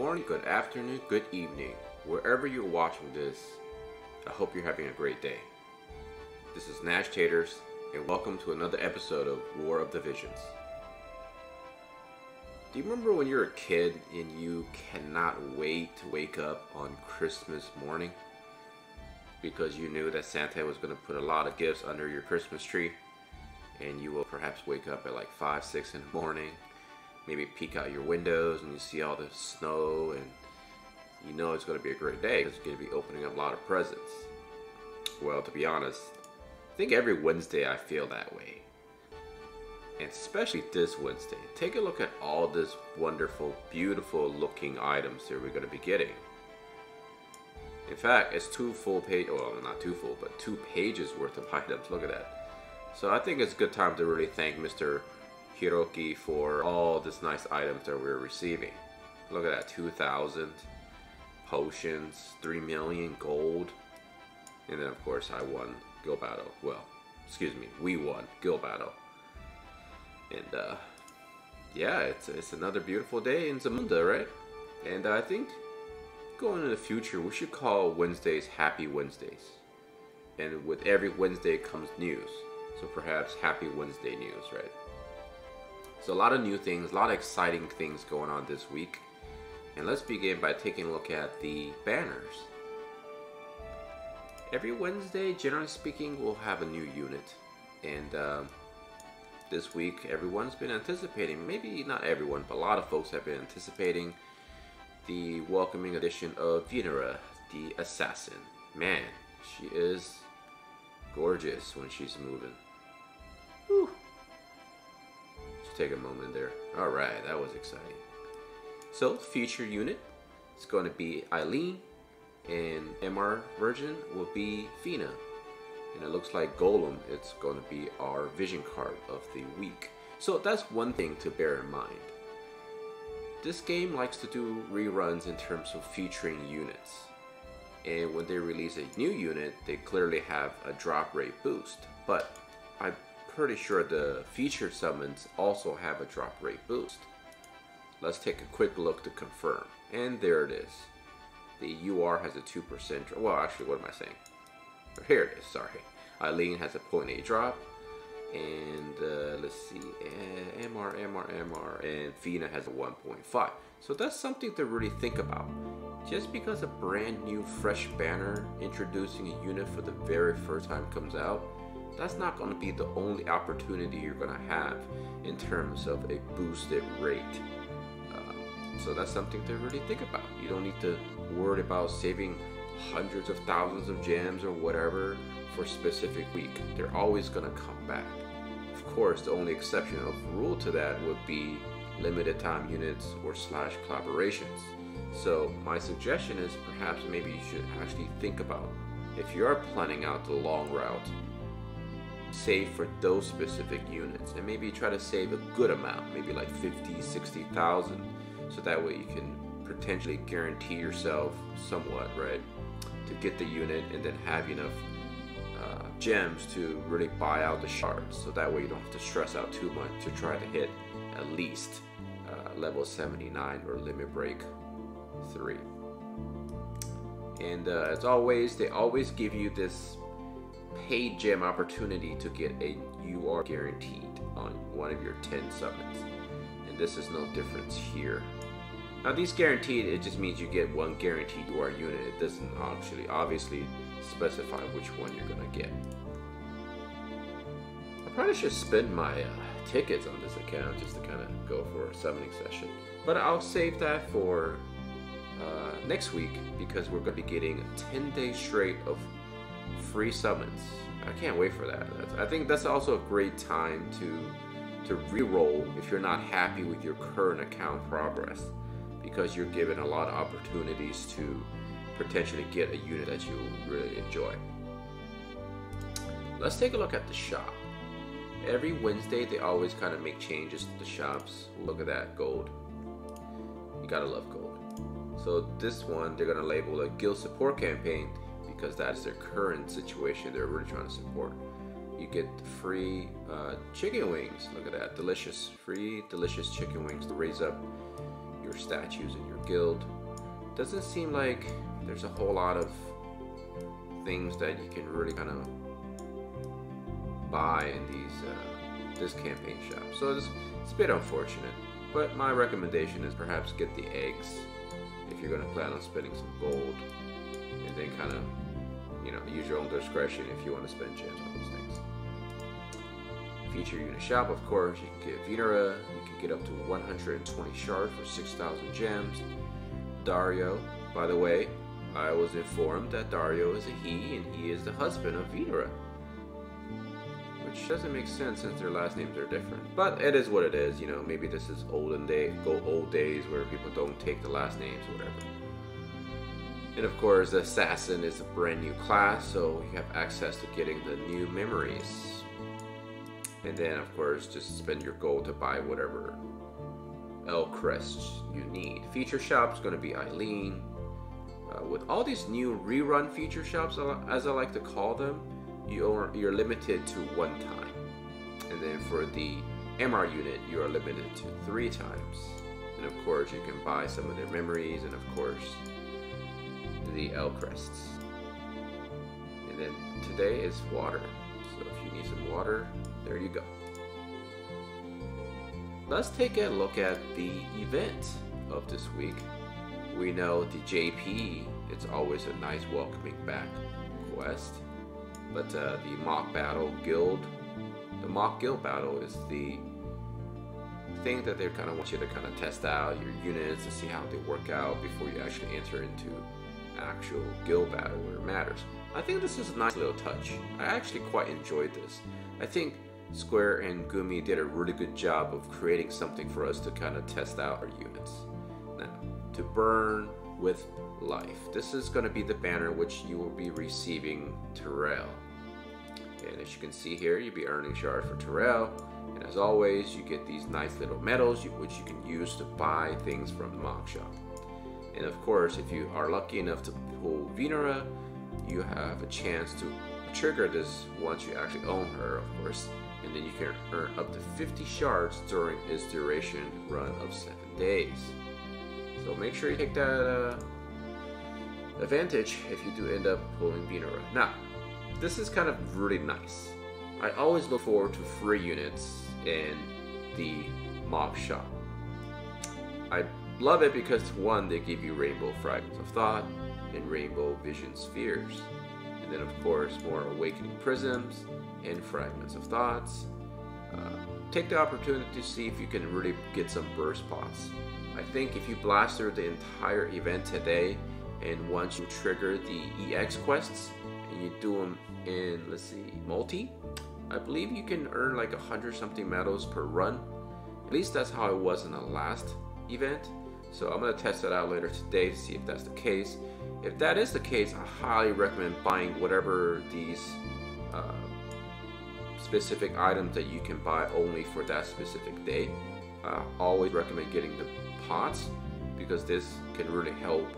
morning, good afternoon, good evening. Wherever you're watching this, I hope you're having a great day. This is Nashtaters, and welcome to another episode of War of the Visions. Do you remember when you were a kid and you cannot wait to wake up on Christmas morning? Because you knew that Santa was going to put a lot of gifts under your Christmas tree, and you will perhaps wake up at like 5, 6 in the morning, maybe peek out your windows and you see all the snow, and you know it's going to be a great day because you're going to be opening up a lot of presents. Well, to be honest, I think every Wednesday I feel that way. And especially this Wednesday. Take a look at all this wonderful, beautiful looking items that we're going to be getting. In fact, it's 2 full pages, well, not 2 full, but 2 pages worth of items. Look at that. So I think it's a good time to really thank Mr. Hiroki for all this nice items that we're receiving. Look at that, 2,000 potions, 3 million gold, and then of course I won Guild Battle. Well, excuse me, we won Guild Battle. And yeah, it's another beautiful day in Zamunda, right? And I think going in the future, we should call Wednesdays Happy Wednesdays. And with every Wednesday comes news. So perhaps Happy Wednesday news, right? So a lot of new things, a lot of exciting things going on this week. And let's begin by taking a look at the banners. Every Wednesday, generally speaking, we'll have a new unit. And this week, everyone's been anticipating, maybe not everyone, but a lot of folks have been anticipating the welcoming addition of Vinera, the assassin. Man, she is gorgeous when she's moving. Whew. Just take a moment there. Alright, that was exciting. So, feature unit is going to be Eileen, and MR version will be Fina. And it looks like Golem, it's going to be our vision card of the week. So that's one thing to bear in mind. This game likes to do reruns in terms of featuring units. And when they release a new unit, they clearly have a drop rate boost. But I'm pretty sure the featured summons also have a drop rate boost. Let's take a quick look to confirm. And there it is. The UR has a 2%, well actually what am I saying? Here it is, sorry. Eileen has a 0.8 drop. And let's see, MR, and Fina has a 1.5. So that's something to really think about. Just because a brand new fresh banner introducing a unit for the very first time comes out, that's not going to be the only opportunity you're going to have in terms of a boosted rate. So that's something to really think about. You don't need to worry about saving hundreds of thousands of gems or whatever for a specific week. They're always going to come back. Of course, the only exception of rule to that would be limited time units or / collaborations. So my suggestion is perhaps maybe you should actually think about, if you are planning out the long route, save for those specific units and maybe try to save a good amount, maybe like 50, 60,000, so that way you can potentially guarantee yourself somewhat, right, to get the unit and then have enough gems to really buy out the shards, so that way you don't have to stress out too much to try to hit at least level 79 or limit break 3. And as always, they always give you this paid gem opportunity to get a UR guaranteed on one of your 10 summons, and this is no difference here. Now these guaranteed, it just means you get one guaranteed UR unit. It doesn't actually obviously specify which one you're gonna get. I probably should spend my tickets on this account just to kind of go for a summoning session, but I'll save that for next week, because we're going to be getting a 10-day straight of free summons. I can't wait for that. I think that's also a great time to re-roll if you're not happy with your current account progress, because you're given a lot of opportunities to potentially get a unit that you really enjoy. Let's take a look at the shop. Every Wednesday they always kind of make changes to the shops. Look at that, gold. You gotta love gold. So this one they're gonna label a guild support campaign because that's their current situation they're really trying to support. You get free chicken wings. Look at that, delicious, free delicious chicken wings to raise up your your statues in your guild. Doesn't seem like there's a whole lot of things that you can really kind of buy in this campaign shop. So it's a bit unfortunate, but my recommendation is perhaps get the eggs if you're going to plan on spending some gold, and then kind of, you know, use your own discretion if you want to spend gems on those things. Feature unit shop, of course, you can get Vinera, you can get up to 120 shards for 6,000 gems. Dario, by the way, I was informed that Dario is a he, and he is the husband of Vinera, which doesn't make sense since their last names are different. But it is what it is, you know. Maybe this is old days where people don't take the last names or whatever. And of course, the assassin is a brand new class, so you have access to getting the new memories. And then, of course, just spend your gold to buy whatever L crests you need. Feature shop is going to be Eileen. With all these new rerun feature shops, as I like to call them, you're limited to 1 time. And then for the MR unit, you are limited to 3 times. And of course, you can buy some of their memories, and of course, the L crests. And then today is water. So if you need some water, there you go. Let's take a look at the event of this week. We know the JP, it's always a nice welcoming back quest. But the mock battle guild, the mock guild battle is the thing that they kind of want you to kind of test out your units to see how they work out before you actually enter into actual guild battle where it matters. I think this is a nice little touch. I actually quite enjoyed this. I think Square and Gumi did a really good job of creating something for us to kind of test out our units. Now, to burn with life. This is going to be the banner which you will be receiving Terrell. And as you can see here, you'll be earning shards for Terrell. And as always, you get these nice little medals which you can use to buy things from the mock shop. And of course, if you are lucky enough to pull Vinera, you have a chance to trigger this once you actually own her, of course. And then you can earn up to 50 shards during its duration run of 7 days. So make sure you take that advantage if you do end up pulling Vinera. Now, this is kind of really nice. I always look forward to free units in the mock shop. I love it because, one, they give you rainbow fragments of thought and rainbow vision spheres. And then, of course, more awakening prisms and fragments of thoughts. Take the opportunity to see if you can really get some burst pots. I think if you blast through the entire event today, and once you trigger the EX quests and you do them in, let's see, multi, I believe you can earn like 100 something medals per run. At least that's how it was in the last event. So I'm going to test it out later today to see if that's the case. If that is the case, I highly recommend buying whatever these specific items that you can buy only for that specific day. I always recommend getting the pots because this can really help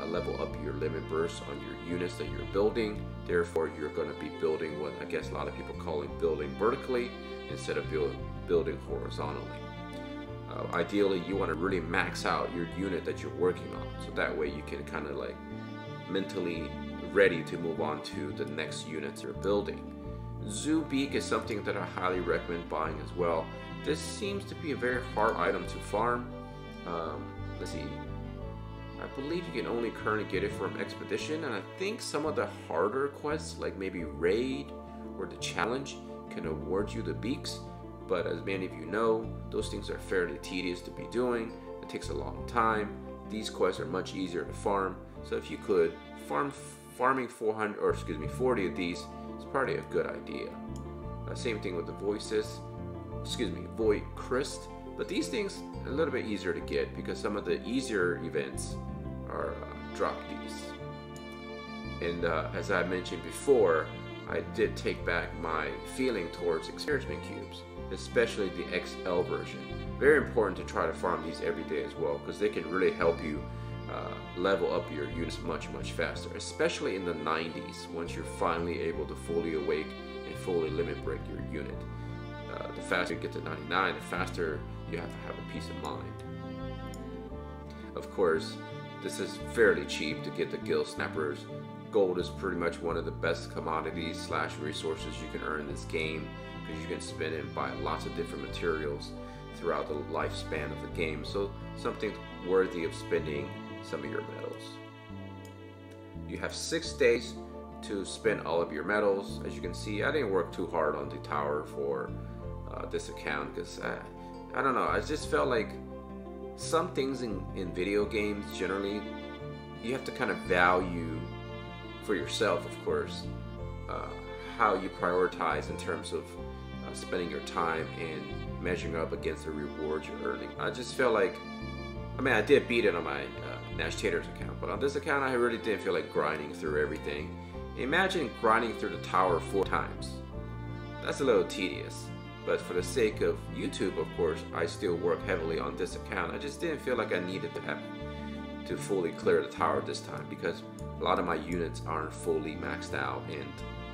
level up your limit burst on your units that you're building. Therefore, you're going to be building what I guess a lot of people call it building vertically instead of building horizontally. Ideally, you want to really max out your unit that you're working on, so that way you can kind of like mentally ready to move on to the next units you're building. Zoo Beak is something that I highly recommend buying as well. This seems to be a very hard item to farm. Let's see. I believe you can only currently get it from Expedition, and I think some of the harder quests, like maybe Raid or the Challenge, can award you the beaks. But as many of you know, those things are fairly tedious to be doing. It takes a long time. These quests are much easier to farm. So if you could farming 40 of these is probably a good idea. Same thing with the Void Crest. But these things are a little bit easier to get because some of the easier events are drop these. And as I mentioned before, I did take back my feeling towards experiment cubes, especially the XL version. Very important to try to farm these every day as well because they can really help you level up your units much faster, especially in the 90s once you're finally able to fully awake and fully limit break your unit. The faster you get to 99, the faster you have to have a peace of mind. Of course, this is fairly cheap to get the gill snappers. Gold is pretty much one of the best commodities slash resources you can earn in this game, because you can spend it and buy lots of different materials throughout the lifespan of the game. So something worthy of spending some of your metals. You have 6 days to spend all of your metals. As you can see, I didn't work too hard on the tower for this account, because I don't know, I just felt like some things in video games generally you have to kind of value for yourself, of course, how you prioritize in terms of spending your time and measuring up against the rewards you're earning. I just feel like, I mean, I did beat it on my Nashtaters account, but on this account I really didn't feel like grinding through everything. Imagine grinding through the tower 4 times. That's a little tedious, but for the sake of YouTube, of course, I still work heavily on this account. I just didn't feel like I needed to fully clear the tower this time, because a lot of my units aren't fully maxed out, and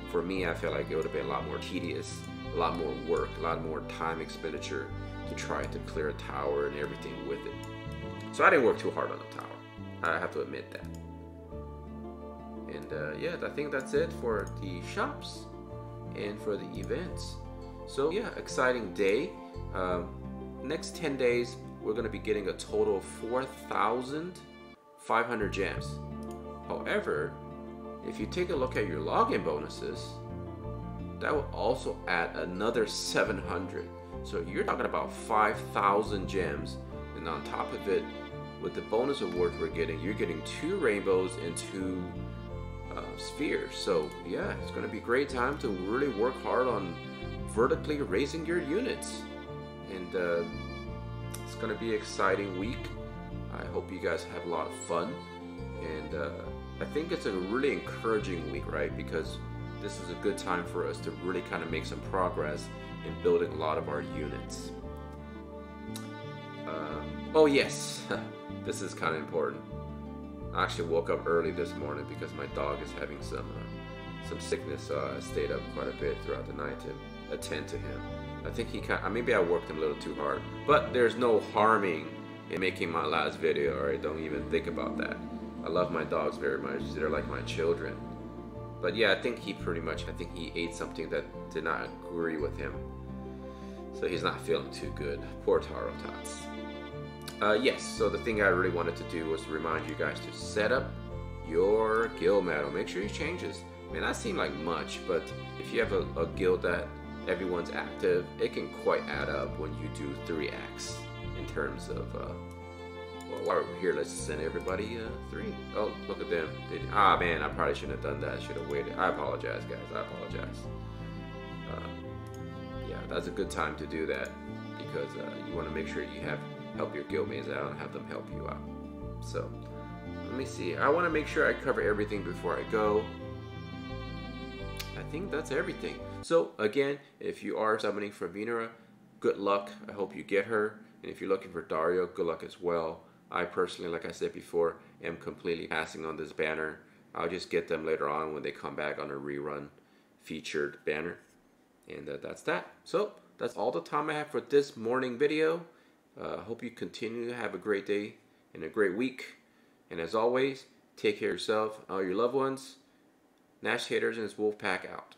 for me I feel like it would have been a lot more tedious, a lot more work, a lot more time expenditure to try to clear a tower and everything with it. So I didn't work too hard on the tower, I have to admit that. And yeah, I think that's it for the shops and for the events. So yeah, exciting day. Next 10 days we're going to be getting a total of 4,500 gems. However, if you take a look at your login bonuses, that will also add another 700. So you're talking about 5,000 gems, and on top of it, with the bonus awards we're getting, you're getting 2 rainbows and 2 spheres. So yeah, it's going to be a great time to really work hard on vertically raising your units, and it's going to be an exciting week. I hope you guys have a lot of fun, and I think it's a really encouraging week, right? Because this is a good time for us to really kind of make some progress in building a lot of our units. Oh yes, this is kind of important. I actually woke up early this morning because my dog is having some sickness, so I stayed up quite a bit throughout the night to attend to him. I think maybe I worked him a little too hard, but there's no harming in making my last video, alright? Don't even think about that. I love my dogs very much. They're like my children. But yeah, I think he ate something that did not agree with him, so he's not feeling too good. Poor Taro Tots. Yes, so the thing I really wanted to do was to remind you guys to set up your guild medal. Make sure you change this. May not seem like much, but if you have a guild that everyone's active, it can quite add up when you do 3x in terms of, well, while we're here, let's send everybody 3. Oh, look at them. Man, I probably shouldn't have done that. I should have waited. I apologize, guys. I apologize. Yeah, that's a good time to do that, because you want to make sure you help your guildmates out and have them help you out. So let me see. I want to make sure I cover everything before I go. I think that's everything. So again, if you are summoning for Vinera, good luck. I hope you get her. And if you're looking for Dario, good luck as well. I personally, like I said before, am completely passing on this banner. I'll just get them later on when they come back on a rerun featured banner. And that's that. So that's all the time I have for this morning video. Hope you continue to have a great day and a great week. And as always, take care of yourself and all your loved ones. Nashtaters and his wolf pack out.